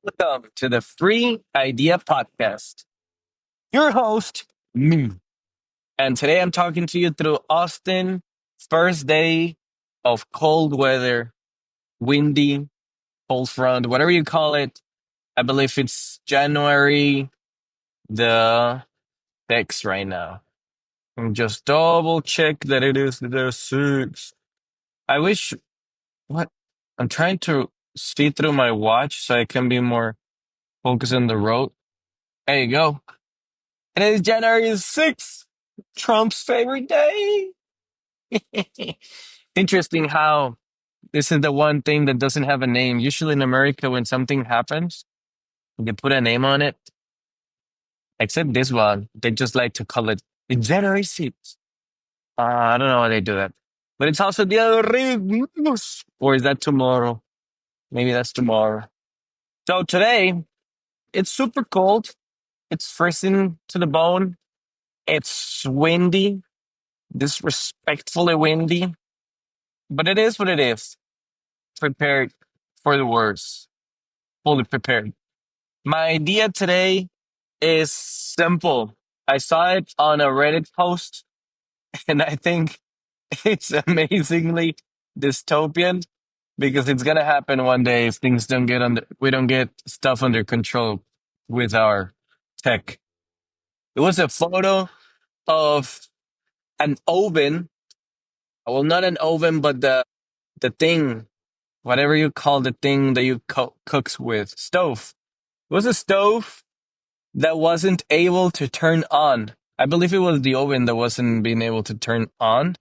Welcome to the Free Idea Podcast. Your host, me. And today I'm talking to you through Austin, first day of cold weather, windy, cold front, whatever you call it. I believe it's January the 6th right now. And just double check that it is the 6th. I wish, what? I'm trying to see through my watch so I can be more focused on the road. There you go. And it is January 6th, Trump's favorite day. Interesting how this is the one thing that doesn't have a name. Usually in America, when something happens, they put a name on it. Except this one, they just like to call it January 6th. I don't know why they do that. But it's also the other Reyes. Or is that tomorrow? Maybe that's tomorrow. So today, it's super cold. It's freezing to the bone. It's windy, disrespectfully windy. But it is what it is. Prepared for the worst. Fully prepared. My idea today is simple. I saw it on a Reddit post, and I think it's amazingly dystopian because it's gonna happen one day if things don't get under we don't get stuff under control with our tech. It was a photo of an oven. Well, not an oven, but the thing, whatever you call the thing that you cooks with, stove. It was a stove that wasn't able to turn on. I believe it was the oven that wasn't being able to turn on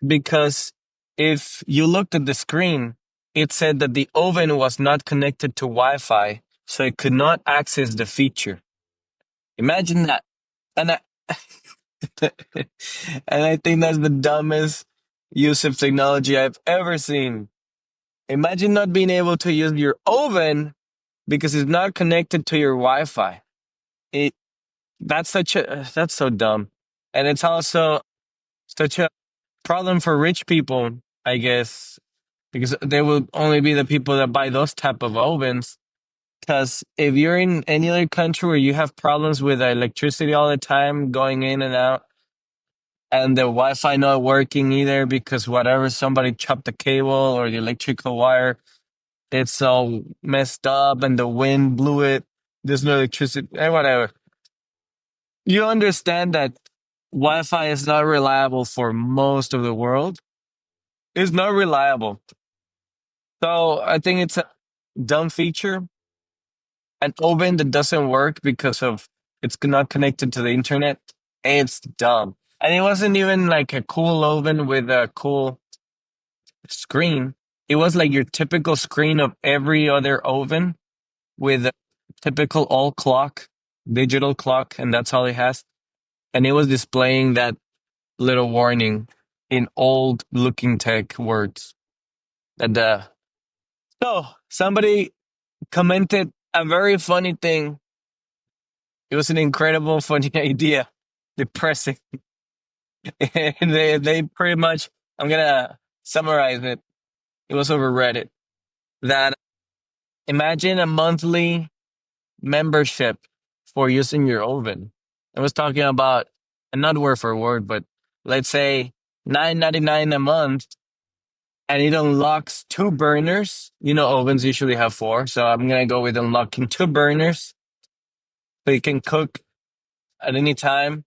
because if you looked at the screen, it said that the oven was not connected to Wi-Fi, so it could not access the feature. Imagine that. And I, and I think that's the dumbest use of technology I've ever seen. Imagine not being able to use your oven because it's not connected to your Wi-Fi. It that's so dumb. And it's also such a problem for rich people, I guess, because they will only be the people that buy those type of ovens. Because if you're in any other country where you have problems with electricity all the time going in and out, and the Wi-Fi not working either because whatever somebody chopped the cable or the electrical wire, it's all messed up and the wind blew it. There's no electricity, whatever. You understand that Wi-Fi is not reliable for most of the world. It's not reliable. So I think it's a dumb feature. An oven that doesn't work because of it's not connected to the internet. It's dumb. And it wasn't even like a cool oven with a cool screen. It was like your typical screen of every other oven with a typical all clock, digital clock, and that's all it has. And it was displaying that little warning in old looking tech words. And so somebody commented a very funny thing. It was an incredible funny idea. Depressing. And they pretty much I'm gonna summarize it. It was over Reddit. That imagine a monthly membership for using your oven. I was talking about and not word for word, but let's say 9.99 a month and it unlocks two burners. You know, ovens usually have four, so I'm gonna go with unlocking two burners so you can cook at any time.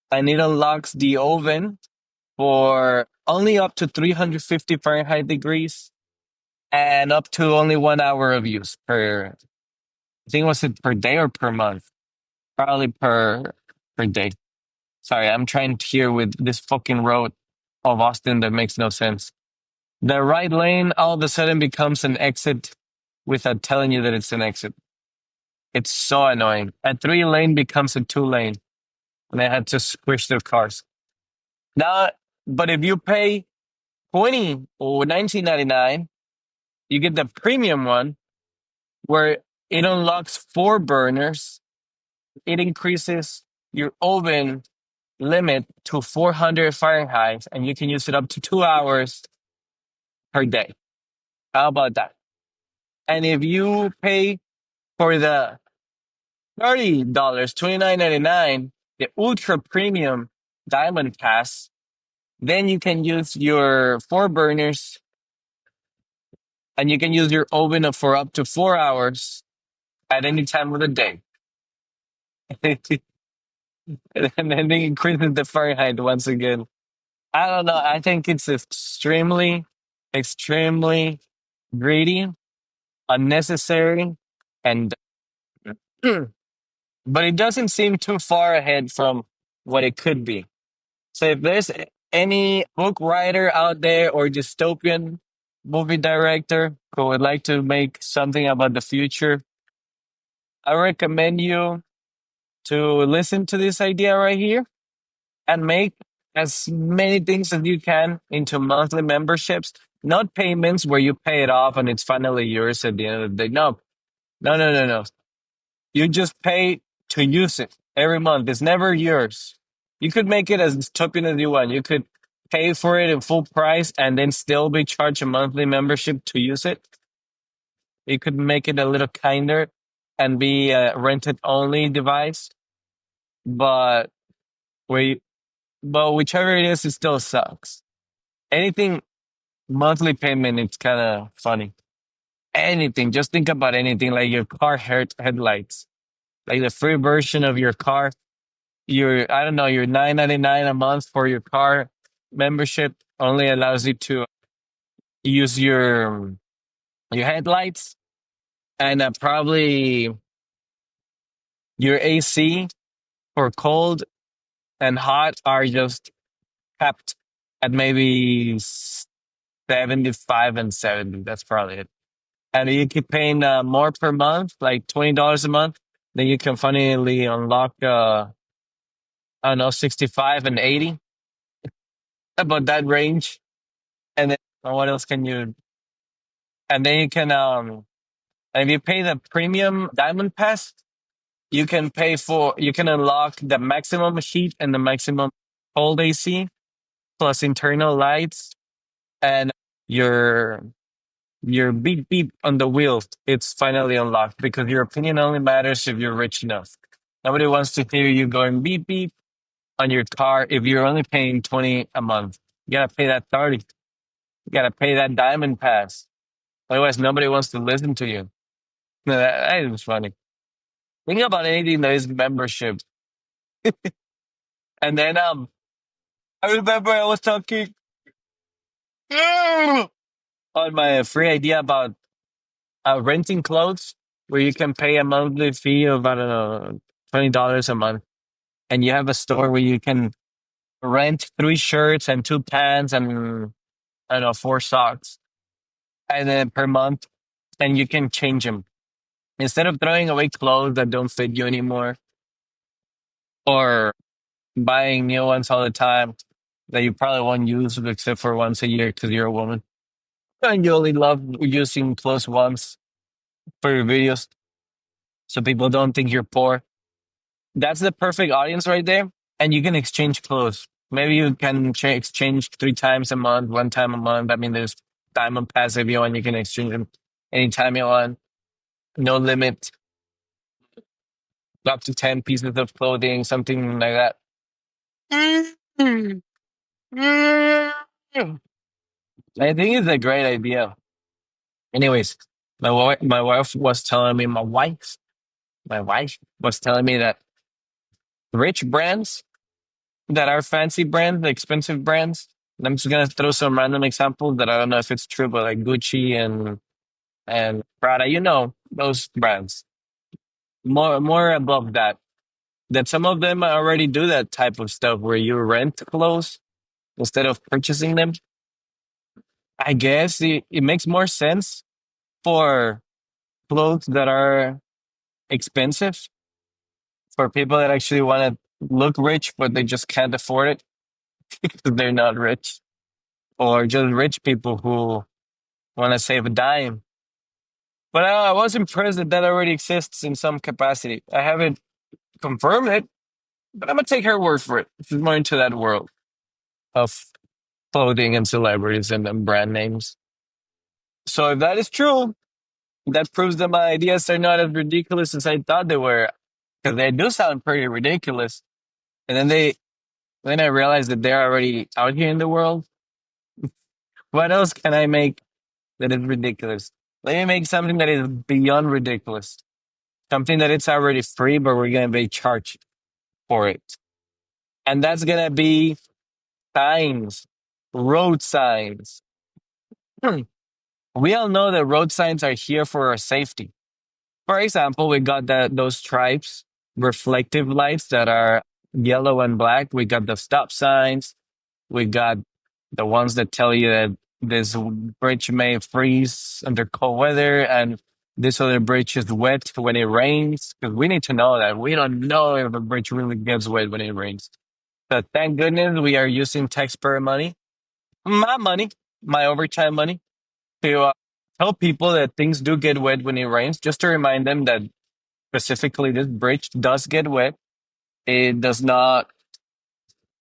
And it unlocks the oven for only up to 350 Fahrenheit degrees and up to only 1 hour of use per. I think was it per day or per month? Probably per day. Sorry, I'm trying to hear with this fucking road of Austin that makes no sense. The right lane all of a sudden becomes an exit without telling you that it's an exit. It's so annoying. A three lane becomes a two lane, and I had to switch the cars. Now, but if you pay 20 or 19.99, you get the premium one where it unlocks four burners. It increases your oven limit to 400 Fahrenheit, and you can use it up to 2 hours per day. How about that? And if you pay For the $30, 29.99, the ultra premium diamond pass, then you can use your four burners and you can use your oven for up to 4 hours at any time of the day. And then it increases the Fahrenheit once again. I don't know. I think it's extremely, extremely greedy, unnecessary, and but it doesn't seem too far ahead from what it could be. So if there's any book writer out there or dystopian movie director who would like to make something about the future, I recommend you to listen to this idea right here and make as many things as you can into monthly memberships, not payments where you pay it off and it's finally yours at the end of the day. No, no, no, no, no. You just pay to use it every month. It's never yours. You could make it as dystopian as you want. You could pay for it in full price and then still be charged a monthly membership to use it. You could make it a little kinder and be a rented only device. But we, but whichever it is, it still sucks. Anything monthly payment, it's kind of funny. Anything, just think about anything like your car headlights, like the free version of your car. Your I don't know, your 9.99 a month for your car membership only allows you to use your headlights and probably your AC for cold and hot are just capped at maybe 75 and 70. That's probably it. And you keep paying more per month, like $20 a month. Then you can finally unlock, I don't know, 65 and 80, about that range. And then what else can you? And then you can, and if you pay the premium diamond pass, you can unlock the maximum heat and the maximum cold AC plus internal lights and your your beep beep on the wheels. It's finally unlocked because your opinion only matters if you're rich enough. Nobody wants to hear you going beep beep on your car if you're only paying 20 a month. You gotta pay that 30. You gotta pay that diamond pass. Otherwise nobody wants to listen to you. No, that is funny. Think about anything that is membership. And then I remember I was talking on my free idea about renting clothes where you can pay a monthly fee of, I don't know, $20 a month. And you have a store where you can rent three shirts and two pants and, I don't know, four socks. And then per month, and you can change them. Instead of throwing away clothes that don't fit you anymore or buying new ones all the time that you probably won't use except for once a year because you're a woman. And you only love using clothes once for your videos so people don't think you're poor. That's the perfect audience right there. And you can exchange clothes. Maybe you can exchange three times a month, one time a month. I mean, there's diamond pass if you want. You can exchange them anytime you want. No limit. Up to 10 pieces of clothing, something like that. I think it's a great idea. Anyways, my wife was telling me that rich brands that are fancy brands, the expensive brands. And I'm just gonna throw some random examples that I don't know if it's true, but like Gucci and Prada, you know, those brands. More above that. That some of them already do that type of stuff where you rent clothes instead of purchasing them. I guess it makes more sense for clothes that are expensive for people that actually want to look rich, but they just can't afford it because they're not rich, or just rich people who want to save a dime. But I was impressed that that already exists in some capacity. I haven't confirmed it, but I'm gonna take her word for it. She's more into that world of clothing and celebrities and brand names. So if that is true, That proves that my ideas are not as ridiculous as I thought they were. Because they do sound pretty ridiculous. And then I realized that they're already out here in the world. What else can I make that is ridiculous? Let me make something that is beyond ridiculous. Something that it's already free, but we're going to be charged for it. And that's going to be signs, road signs. We all know that road signs are here for our safety. For example, we got those stripes, reflective lights that are yellow and black. We got the stop signs. We got the ones that tell you that this bridge may freeze under cold weather and this other bridge is wet when it rains. Because we need to know that. We don't know if a bridge really gets wet when it rains. So thank goodness we are using taxpayer money, my money, my overtime money, to tell people that things do get wet when it rains, just to remind them that specifically this bridge does get wet. It does not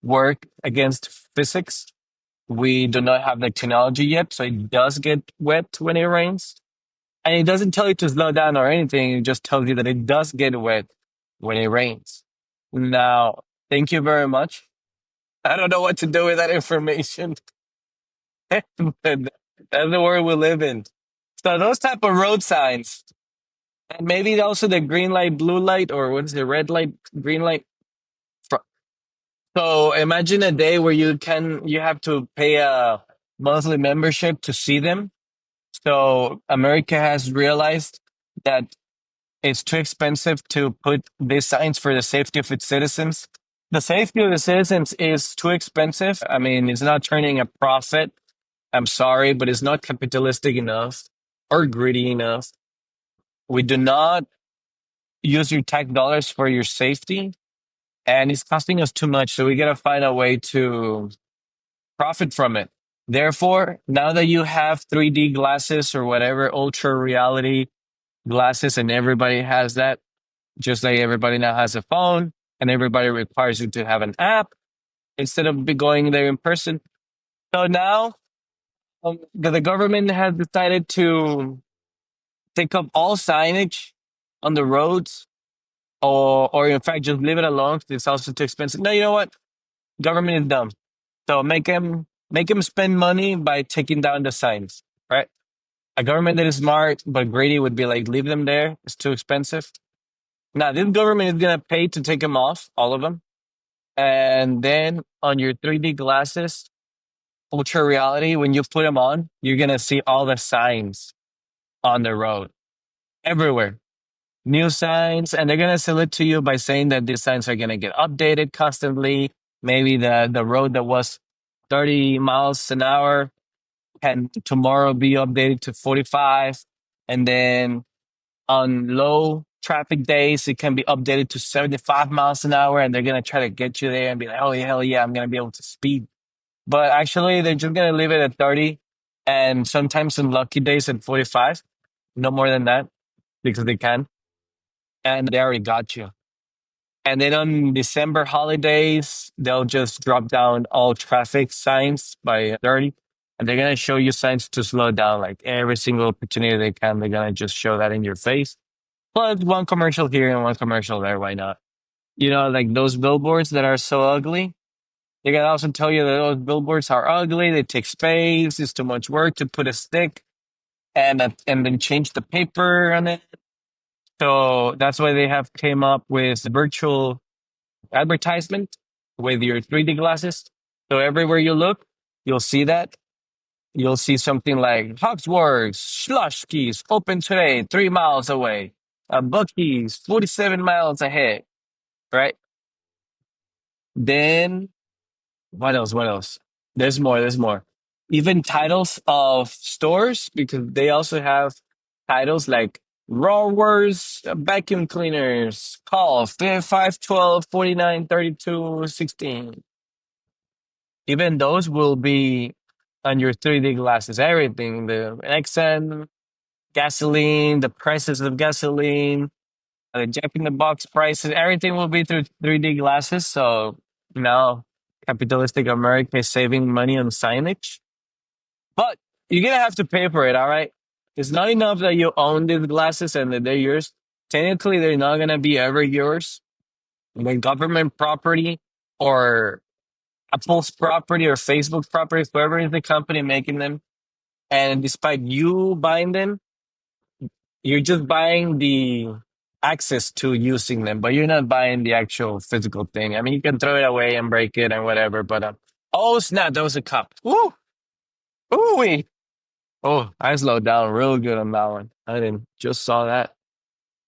work against physics. We do not have the technology yet, so it does get wet when it rains. And it doesn't tell you to slow down or anything. It just tells you that it does get wet when it rains. Now, thank you very much. I don't know what to do with that information, but that's the world we live in. So those type of road signs, and maybe also the green light, blue light, or what's the red light, green light. So imagine a day where you have to pay a monthly membership to see them. So America has realized that it's too expensive to put these signs for the safety of its citizens. The safety of the citizens is too expensive. I mean, it's not turning a profit. I'm sorry, but it's not capitalistic enough or greedy enough. We do not use your tax dollars for your safety, and it's costing us too much. So we got to find a way to profit from it. Therefore, now that you have 3D glasses or whatever, ultra reality glasses, and everybody has that, just like everybody now has a phone and everybody requires you to have an app instead of be going there in person. So now the government has decided to take up all signage on the roads, or in fact, just leave it alone 'cause it's also too expensive. No, you know what? Government is dumb. So make them spend money by taking down the signs, right? A government that is smart but greedy would be like, leave them there. It's too expensive. Now, this government is gonna pay to take them off, all of them, and then on your 3D glasses, ultra reality, when you put them on, you're gonna see all the signs on the road everywhere, new signs, and they're gonna sell it to you by saying that these signs are gonna get updated constantly. Maybe the road that was 30 miles an hour can tomorrow be updated to 45. And then on low traffic days, it can be updated to 75 miles an hour. And they're going to try to get you there and be like, oh, hell yeah, I'm going to be able to speed. But actually, they're just going to leave it at 30. And sometimes on lucky days at 45, no more than that, because they can. And they already got you. And then on December holidays, they'll just drop down all traffic signs by 30. And they're going to show you signs to slow down. Like every single opportunity they can, they're going to just show that in your face. But one commercial here and one commercial there. Why not? You know, like those billboards that are so ugly. They're going to also tell you that those billboards are ugly. They take space. It's too much work to put a stick and then change the paper on it. So that's why they have came up with virtual advertisement with your 3D glasses. So everywhere you look, you'll see that. You'll see something like Hogsworks, Schlosskeys, open today, 3 miles away. Bucky's, 47 miles ahead, right? Then, what else? What else? There's more, there's more. Even titles of stores, because they also have titles like Rawers vacuum cleaners, call 512 49 32 16. Even those will be on your 3D glasses. Everything, the XN, gasoline, the prices of gasoline, the Jack in the Box prices, everything will be through 3D glasses. So now capitalistic America is saving money on signage. But you're gonna have to pay for it, all right? It's not enough that you own these glasses and that they're yours. Technically, they're not gonna be ever yours. Like government property or Apple's property or Facebook's property, whoever is the company making them. And despite you buying them, you're just buying the access to using them, but you're not buying the actual physical thing. I mean, you can throw it away and break it and whatever, but oh snap, that was a cup. Woo! Ooh wee! Oh, I slowed down real good on that one. I didn't just saw that.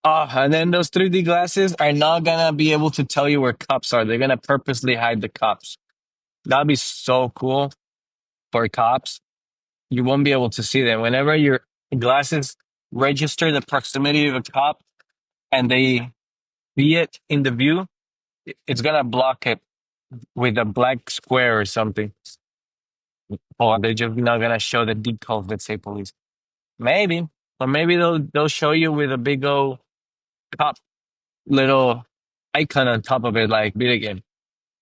Oh, and then those 3D glasses are not gonna be able to tell you where cups are. They're gonna purposely hide the cups. That'd be so cool for cops. You won't be able to see them. Whenever your glasses register the proximity of a cop and they see it in the view, it's gonna block it with a black square or something. Or they're just not gonna show the decals that say police. Maybe. Or maybe they'll show you with a big old cop little icon on top of it, like video game.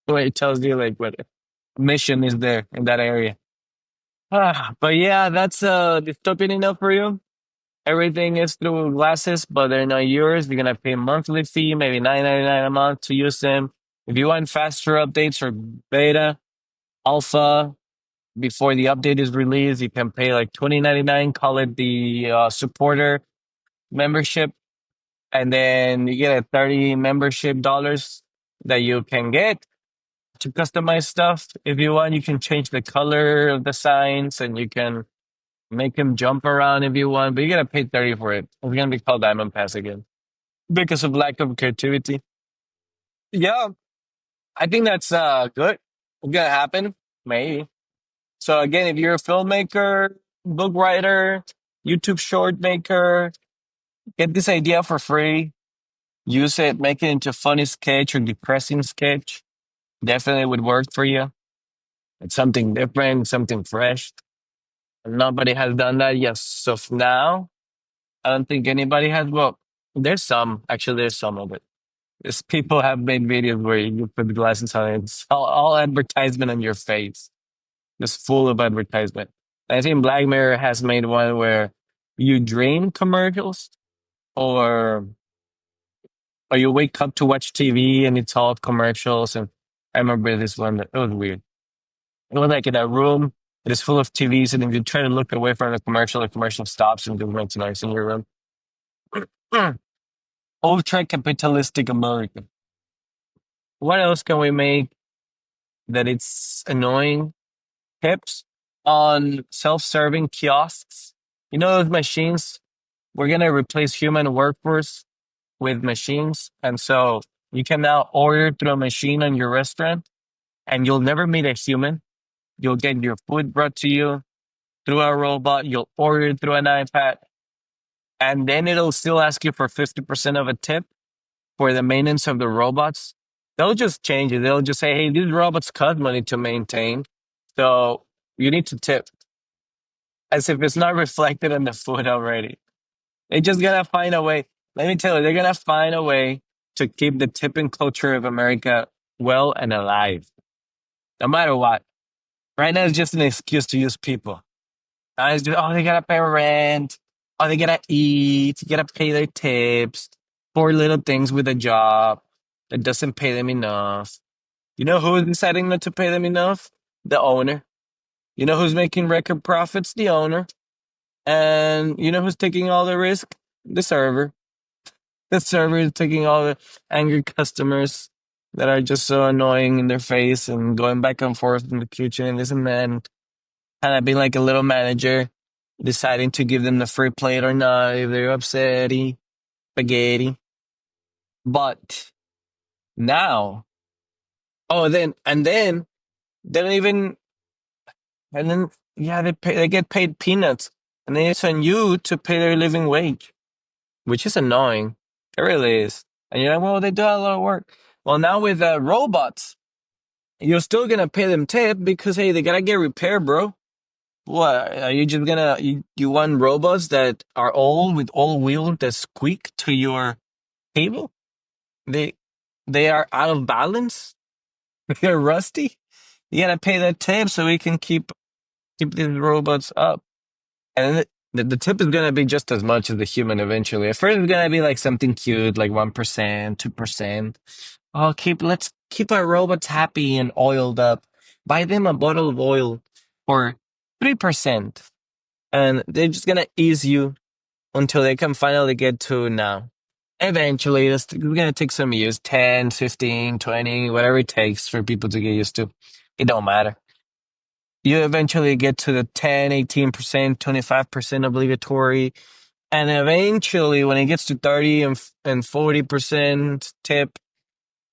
Where it tells you like what mission is there in that area. But yeah, that's dystopian enough for you. Everything is through glasses, but they're not yours. You're gonna pay a monthly fee, maybe 9.99 a month to use them. If you want faster updates or beta, alpha, before the update is released, you can pay like 20.99. Call it the supporter membership, and then you get a 30 membership dollars that you can get to customize stuff. If you want, you can change the color of the signs, and you can make them jump around if you want, but you gotta pay 30 for it. It's gonna be called Diamond Pass again because of lack of creativity. Yeah, I think that's good. It's gonna happen, maybe. So again, if you're a filmmaker, book writer, YouTube short maker, get this idea for free. Use it, make it into a funny sketch or depressing sketch. Definitely would work for you. It's something different, something fresh. Nobody has done that yet. So now, I don't think anybody has. Well, there's some. Actually, there's some of it. There's people have made videos where you put the glasses on and it's all advertisement on your face. Just full of advertisement. I think Black Mirror has made one where you dream commercials or or you wake up to watch TV and it's all commercials. And I remember this one that it was weird. It was like in a room, it is full of TVs, and if you try to look away from the commercial stops and just makes noise in your room. Ultra-capitalistic America. What else can we make that it's annoying? Tips on self-serving kiosks. You know those machines? We're gonna replace human workforce with machines, and so you can now order through a machine on your restaurant, and you'll never meet a human. You'll get your food brought to you through a robot. You'll order it through an iPad, and then it'll still ask you for 50% of a tip for the maintenance of the robots. They'll just change it. They'll just say, hey, these robots cost money to maintain. So you need to tip as if it's not reflected in the food already. They're just going to find a way. Let me tell you, they're going to find a way to keep the tipping culture of America well and alive, no matter what. Right now, it's just an excuse to use people. It's just, oh, they got to pay rent. Oh, they got to eat. You got to pay their tips. Poor little things with a job that doesn't pay them enough. You know who's deciding not to pay them enough? The owner. You know who's making record profits? The owner. And you know who's taking all the risk? The server. The server is taking all the angry customers that are just so annoying in their face and going back and forth in the kitchen and this and that. And kind of being like a little manager, deciding to give them the free plate or not if they're upsetty, spaghetti. But now, oh, then they don't even, and then yeah, they get paid peanuts, and then it's on you to pay their living wage, which is annoying. It really is. And you're like, well, they do a lot of work. Well, now with robots, you're still gonna pay them tip because hey, they gotta get repaired, bro. What are you just gonna you want robots that are all with all wheels that squeak to your table? They they are out of balance. They're rusty. You gotta pay that tip so we can keep these robots up. And The tip is gonna be just as much as the human eventually. At first, it's gonna be like something cute, like 1%, 2%. Oh, let's keep our robots happy and oiled up. Buy them a bottle of oil for 3%, and they're just gonna ease you until they can finally get to now. Eventually, it's gonna take some years, 10, 15, 20, whatever it takes for people to get used to. It don't matter. You eventually get to the 10, 18%, 25% obligatory. And eventually, when it gets to 30 and 40% tip,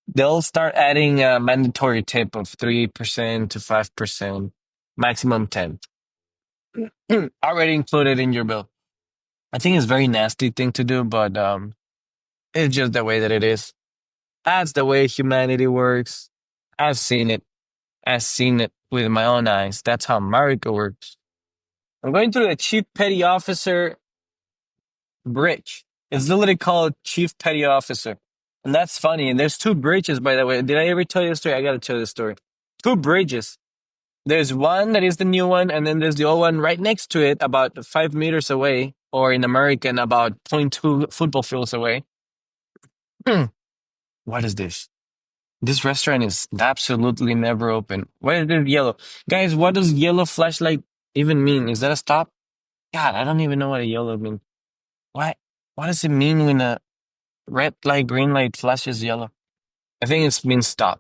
they'll start adding a mandatory tip of 3% to 5%, maximum 10. Already included in your bill. I think it's a very nasty thing to do, but it's just the way that it is. That's the way humanity works. I've seen it. I've seen it with my own eyes. That's how America works. I'm going through the Chief Petty Officer bridge. It's literally called Chief Petty Officer. And that's funny. And there's two bridges, by the way. Did I ever tell you the story? I gotta tell you the story. Two bridges. There's one that is the new one, and then there's the old one right next to it, about 5 meters away, or in American, about zero point 0.2 football fields away. What is this? This restaurant is absolutely never open. Why is this yellow? Guys, what does yellow flashlight even mean? Is that a stop? God, I don't even know what a yellow means. What? What does it mean when a red light, green light flashes yellow? I think it means stop.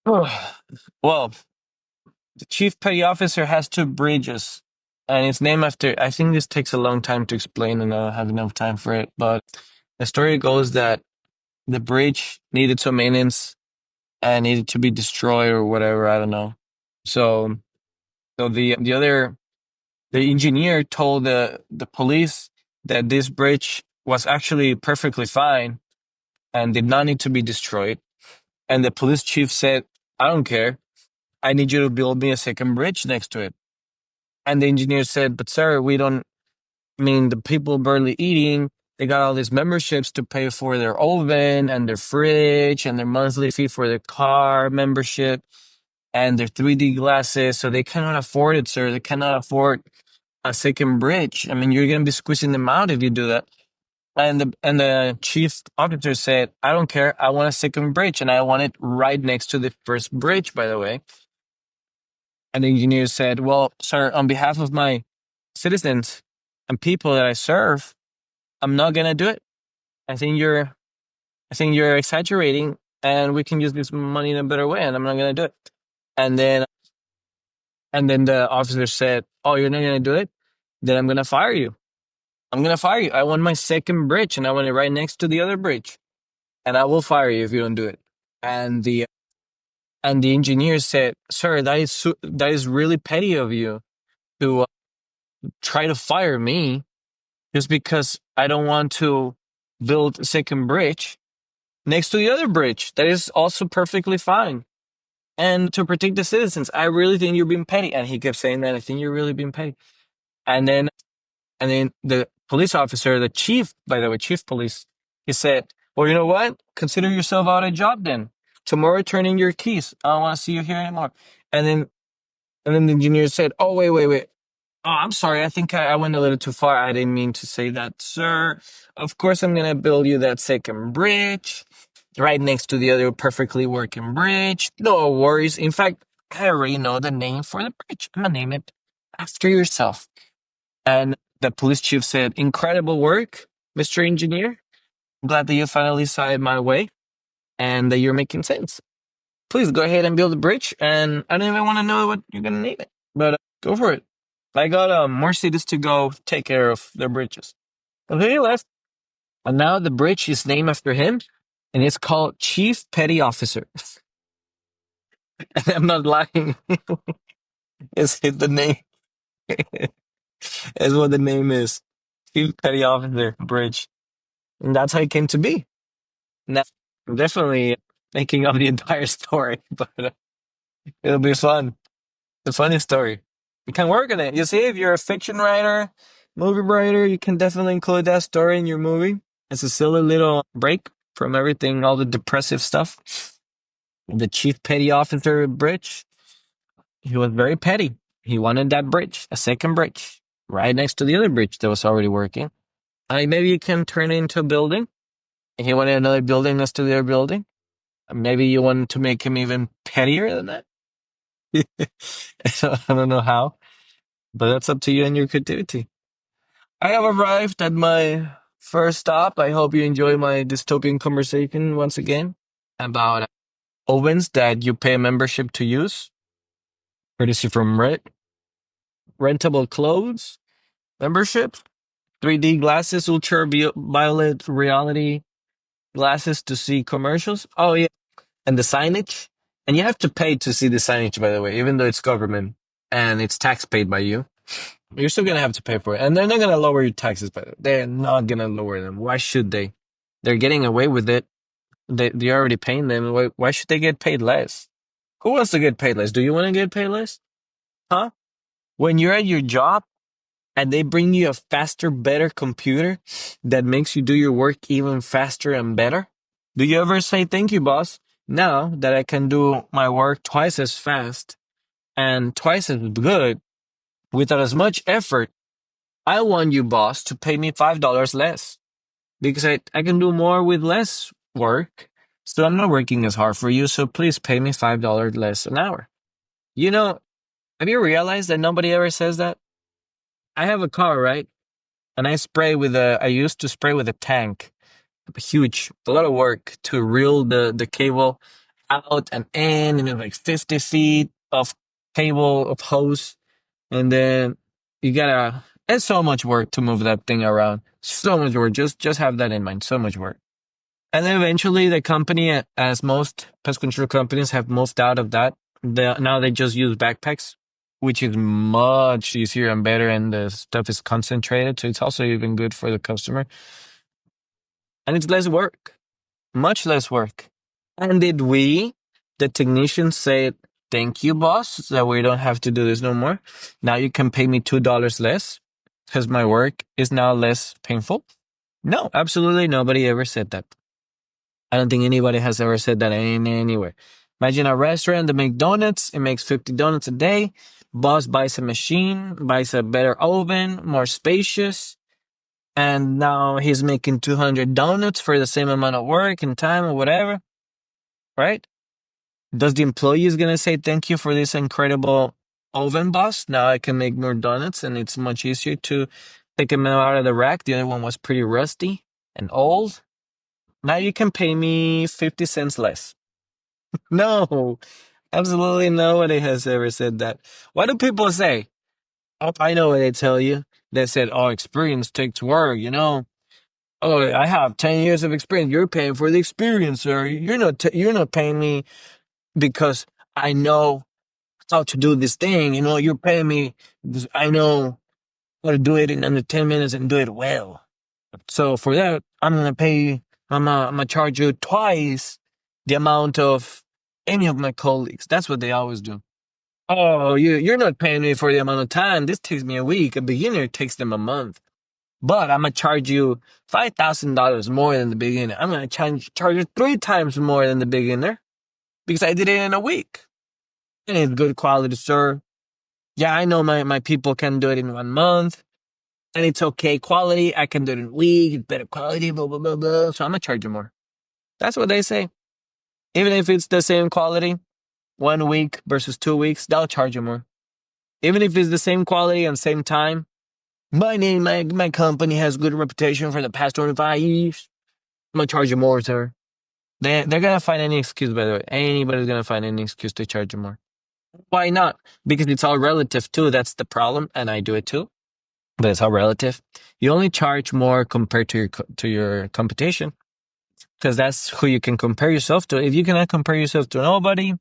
Well, the chief petty officer has two bridges, and it's named after. I think this takes a long time to explain, and I don't have enough time for it. But the story goes that the bridge needed some maintenance and needed to be destroyed or whatever. I don't know. So, the engineer told the police that this bridge was actually perfectly fine and did not need to be destroyed. And the police chief said, "I don't care. I need you to build me a second bridge next to it." And the engineer said, "But sir, we don't, I mean, the people barely eating, they got all these memberships to pay for their oven and their fridge and their monthly fee for their car membership and their 3D glasses. So they cannot afford it, sir. They cannot afford a second bridge. I mean, you're going to be squeezing them out if you do that." And the chief officer said, "I don't care. I want a second bridge, and I want it right next to the first bridge, by the way." And the engineer said, "Well, sir, on behalf of my citizens and people that I serve, I'm not gonna do it. I think you're exaggerating, and we can use this money in a better way, and I'm not gonna do it." And then the officer said, "Oh, you're not gonna do it? Then I'm gonna fire you. I'm gonna fire you. I want my second bridge, and I want it right next to the other bridge, and I will fire you if you don't do it." And the engineer said, "Sir, that is really petty of you to try to fire me just because I don't want to build a second bridge next to the other bridge that is also perfectly fine. And to protect the citizens, I really think you're being petty." And he kept saying that, "I think you're really being petty." And then the police officer, the chief, by the way, chief police, he said, "Well, you know what? Consider yourself out of job then. Tomorrow, turn in your keys. I don't want to see you here anymore." And then the engineer said, "Oh, wait, wait, wait. Oh, I'm sorry. I think I went a little too far. I didn't mean to say that, sir. Of course, I'm going to build you that second bridge right next to the other perfectly working bridge. No worries. In fact, I already know the name for the bridge. I'm going to name it after yourself." And the police chief said, "Incredible work, Mr. Engineer. I'm glad that you finally saw it my way and that you're making sense. Please go ahead and build the bridge. And I don't even want to know what you're going to name it, but go for it. I got more cities to go take care of their bridges." And then he left. And now the bridge is named after him, and it's called Chief Petty Officer. And I'm not lying. It's the name. It's what the name is. Chief Petty Officer Bridge. And that's how it came to be. Now, I'm definitely making up the entire story, but it'll be fun. It's a funny story. You can work on it. You see, if you're a fiction writer, movie writer, you can definitely include that story in your movie. It's a silly little break from everything, all the depressive stuff. The chief petty officer bridge, he was very petty. He wanted that bridge, a second bridge. right next to the other bridge that was already working. Maybe you can turn it into a building. If you wanted another building next to the other building, maybe you want to make him even pettier than that. So I don't know how, but that's up to you and your creativity. I have arrived at my first stop. I hope you enjoy my dystopian conversation once again about ovens that you pay a membership to use, courtesy from rentable clothes membership, 3D glasses, ultraviolet reality glasses to see commercials. Oh yeah, and the signage. And you have to pay to see the signage, by the way, even though it's government and it's tax paid by you. You're still gonna have to pay for it, and they're not gonna lower your taxes. By the way, they're not gonna lower them. Why should they? They're getting away with it. They're already paying them. Why should they get paid less? Who wants to get paid less? Do you want to get paid less? Huh? When you're at your job and they bring you a faster, better computer that makes you do your work even faster and better, do you ever say thank you, boss? Now that I can do my work twice as fast and twice as good without as much effort, I want you, boss, to pay me $5 less because I can do more with less work. So I'm not working as hard for you. So please pay me $5 less an hour. You know, have you realized that nobody ever says that? I have a car, right? And I used to spray with a tank, huge, a lot of work to reel the cable out and in, and it was like 50 feet of cable, of hose. And then it's so much work to move that thing around. So much work. Just have that in mind. So much work. And then eventually the company, as most pest control companies have moved out of that, now they just use backpacks, which is much easier and better. And the stuff is concentrated. So it's also even good for the customer. And it's less work, much less work. And did the technicians, say, thank you, boss, that we don't have to do this no more? Now you can pay me $2 less because my work is now less painful? No, absolutely nobody ever said that. I don't think anybody has ever said that anywhere. Imagine a restaurant that makes donuts. It makes 50 donuts a day. Boss buys a machine, buys a better oven, more spacious, and now he's making 200 donuts for the same amount of work and time or whatever, right? Does the employee gonna say thank you for this incredible oven, boss? Now I can make more donuts and it's much easier to take them out of the rack. The other one was pretty rusty and old. Now you can pay me 50 cents less. No, absolutely nobody has ever said that. What do people say? Oh, I know what they tell you. They said, oh, experience takes work, you know. Oh, I have 10 years of experience. You're paying for the experience, sir. You're not paying me because I know how to do this thing. You know, you're paying me because I know how to do it in under 10 minutes and do it well. So for that, I'm gonna charge you twice the amount of any of my colleagues. That's what they always do. Oh, you're not paying me for the amount of time. This takes me a week. A beginner takes them a month. But I'm gonna charge you $5,000 more than the beginner. I'm gonna charge you 3 times more than the beginner because I did it in a week. And it's good quality, sir. Yeah, I know my people can do it in 1 month, and it's okay quality. I can do it in a week. It's better quality, blah, blah, blah, blah. So I'm gonna charge you more. That's what they say. Even if it's the same quality, 1 week versus 2 weeks, they'll charge you more. Even if it's the same quality and same time, my company has good reputation for the past 25 years. I'm gonna charge you more, sir. They're gonna find any excuse, by the way. Anybody's gonna find any excuse to charge you more. Why not? Because it's all relative too. That's the problem, and I do it too. But it's all relative. You only charge more compared to your competition because that's who you can compare yourself to. If you cannot compare yourself to nobody,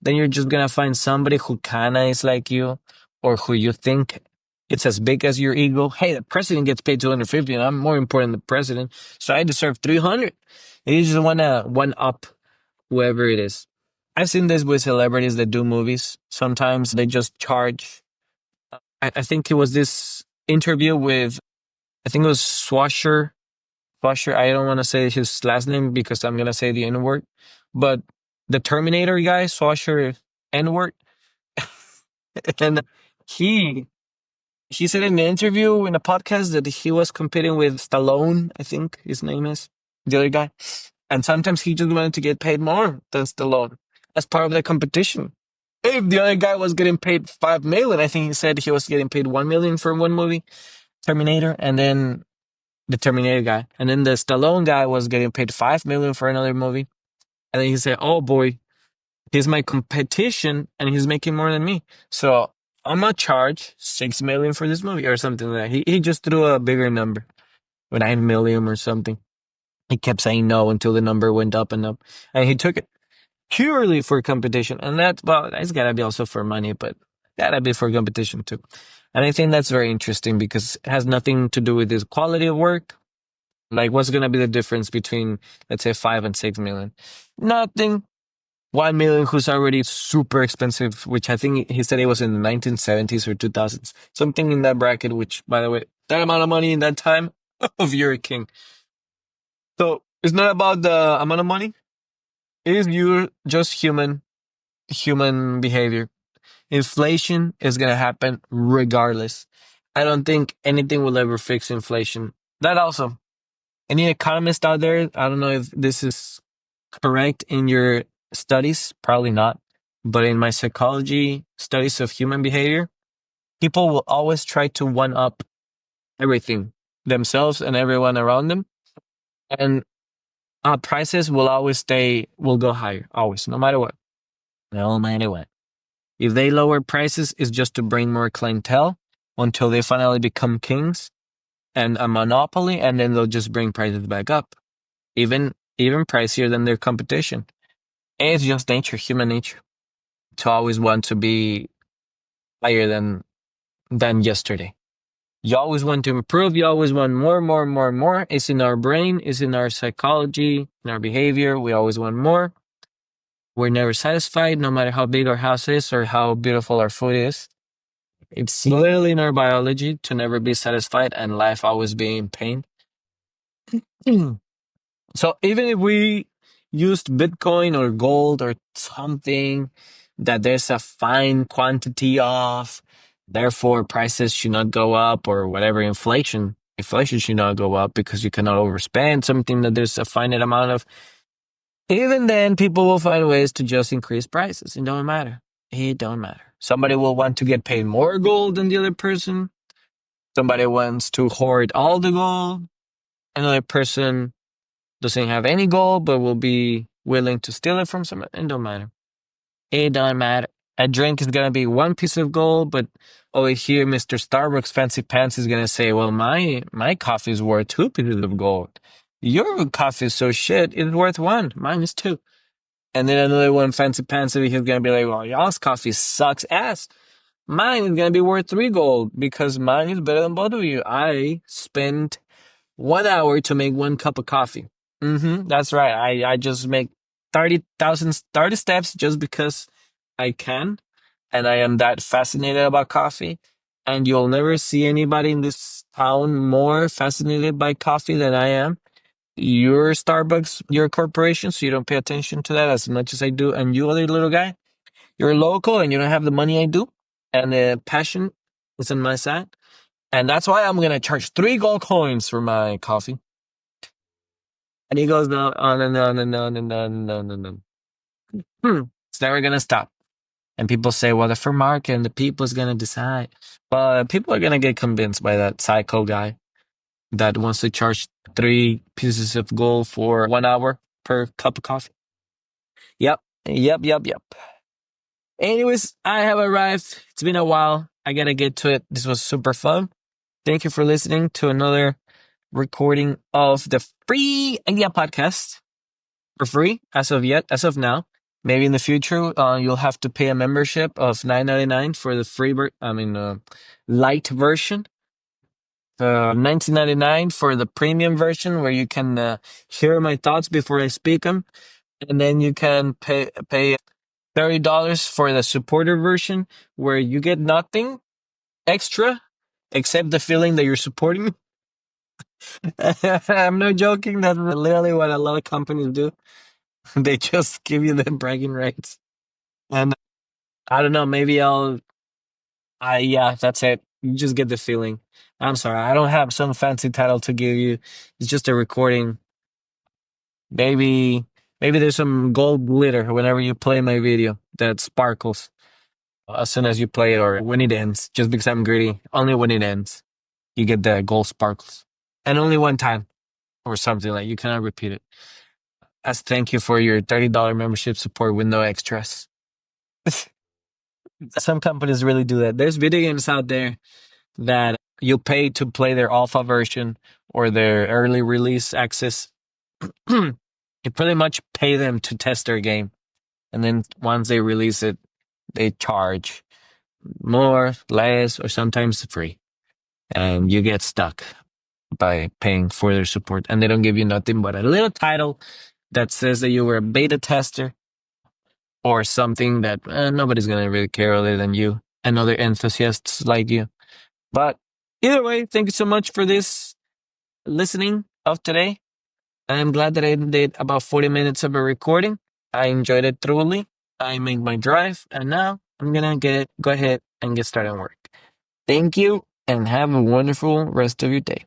then you're just gonna find somebody who kinda is like you, or who you think it's as big as your ego. Hey, the president gets paid 250, and I'm more important than the president, so I deserve 300. And you just wanna one up whoever it is. I've seen this with celebrities that do movies. Sometimes they just charge. I think it was this interview with, I think it was Swasher. I don't want to say his last name because I'm going to say the N word. But the Terminator guy, Swasher N word. And he He said in an interview in a podcast that he was competing with Stallone, I think his name is, the other guy. And sometimes he just wanted to get paid more than Stallone as part of the competition. If the other guy was getting paid 5 million, I think he said he was getting paid 1 million for one movie, Terminator, and then the Terminator guy. And then the Stallone guy was getting paid 5 million for another movie. And then he said, "Oh boy, he's my competition and he's making more than me. So I'm gonna charge 6 million for this movie or something like that." He just threw a bigger number, 9 million or something. He kept saying no until the number went up and up. And he took it purely for competition. And that, well, that's gotta be also for money, but gotta be for competition too. And I think that's very interesting because it has nothing to do with his quality of work. Like, what's gonna be the difference between, let's say, 5 and 6 million? Nothing. 1 million, who's already super expensive, which I think he said it was in the 1970s or 2000s, something in that bracket. Which, by the way, that amount of money in that time, of you're a king. So it's not about the amount of money. It is you just human behavior. Inflation is gonna happen regardless. I don't think anything will ever fix inflation. That also, any economist out there, I don't know if this is correct in your studies, probably not. But in my psychology studies of human behavior, people will always try to one up everything, themselves and everyone around them. And prices will always will go higher, always, no matter what. No matter what. If they lower prices, it's just to bring more clientele until they finally become kings and a monopoly, and then they'll just bring prices back up, even pricier than their competition. And it's just nature, human nature, to always want to be higher than yesterday. You always want to improve. You always want more, more, more, more. It's in our brain. It's in our psychology, in our behavior. We always want more. We're never satisfied, no matter how big our house is or how beautiful our food is. It's literally in our biology to never be satisfied and life always be in pain. So even if we used Bitcoin or gold or something that there's a fine quantity of, therefore prices should not go up, or whatever, inflation should not go up because you cannot overspend something that there's a finite amount of. Even then, people will find ways to just increase prices. It don't matter. It don't matter. Somebody will want to get paid more gold than the other person. Somebody wants to hoard all the gold. Another person doesn't have any gold but will be willing to steal it from someone. It don't matter. It don't matter. A drink is gonna be one piece of gold, but over here, Mr. Starbucks Fancy Pants is gonna say, "Well, my coffee is worth 2 pieces of gold. Your coffee is so shit, it's worth one. Mine is two." And then another one, Fancy Pants, he's gonna be like, "Well, y'all's coffee sucks ass. Mine is gonna be worth 3 gold because mine is better than both of you. I spent 1 hour to make one cup of coffee." That's right. I just make 30 steps just because I can. And I am that fascinated about coffee. And you'll never see anybody in this town more fascinated by coffee than I am. You're Starbucks, you're a corporation, so you don't pay attention to that as much as I do. And you, other little guy, you're local and you don't have the money I do. And the passion is on my side. And that's why I'm going to charge 3 gold coins for my coffee. And he goes on and on and on and on and on and on. It's never gonna stop. And people say, "Well, the free market and the people is gonna decide." But people are gonna get convinced by that psycho guy that wants to charge 3 pieces of gold for 1 hour per cup of coffee. Yep, yep, yep, yep. Anyways, I have arrived. It's been a while. I gotta get to it. This was super fun. Thank you for listening to another recording of the Free Idea Podcast. For free as of now. Maybe in the future, you'll have to pay a membership of $9.99 for the light version. 19.99 for the premium version, where you can hear my thoughts before I speak them, and then you can pay $30 for the supporter version, where you get nothing extra except the feeling that you're supporting me. I'm not joking. That's literally what a lot of companies do. They just give you the bragging rights. And I don't know, maybe yeah, that's it. You just get the feeling. I'm sorry, I don't have some fancy title to give you. It's just a recording. Maybe maybe there's some gold glitter whenever you play my video that sparkles as soon as you play it or when it ends. Just because I'm greedy, only when it ends you get the gold sparkles, and only one time or something like you cannot repeat it. As thank you for your $30 membership support with no extras. Some companies really do that. There's video games out there that you pay to play their alpha version or their early release access. You pretty much pay them to test their game. And then once they release it, they charge more, less, or sometimes free. And you get stuck by paying for their support. And they don't give you nothing but a little title that says that you were a beta tester or something that nobody's going to really care other than you and other enthusiasts like you. But either way, thank you so much for this listening of today. I'm glad that I did about 40 minutes of a recording. I enjoyed it thoroughly. I made my drive, and now I'm gonna go ahead and get started on work. Thank you, and have a wonderful rest of your day.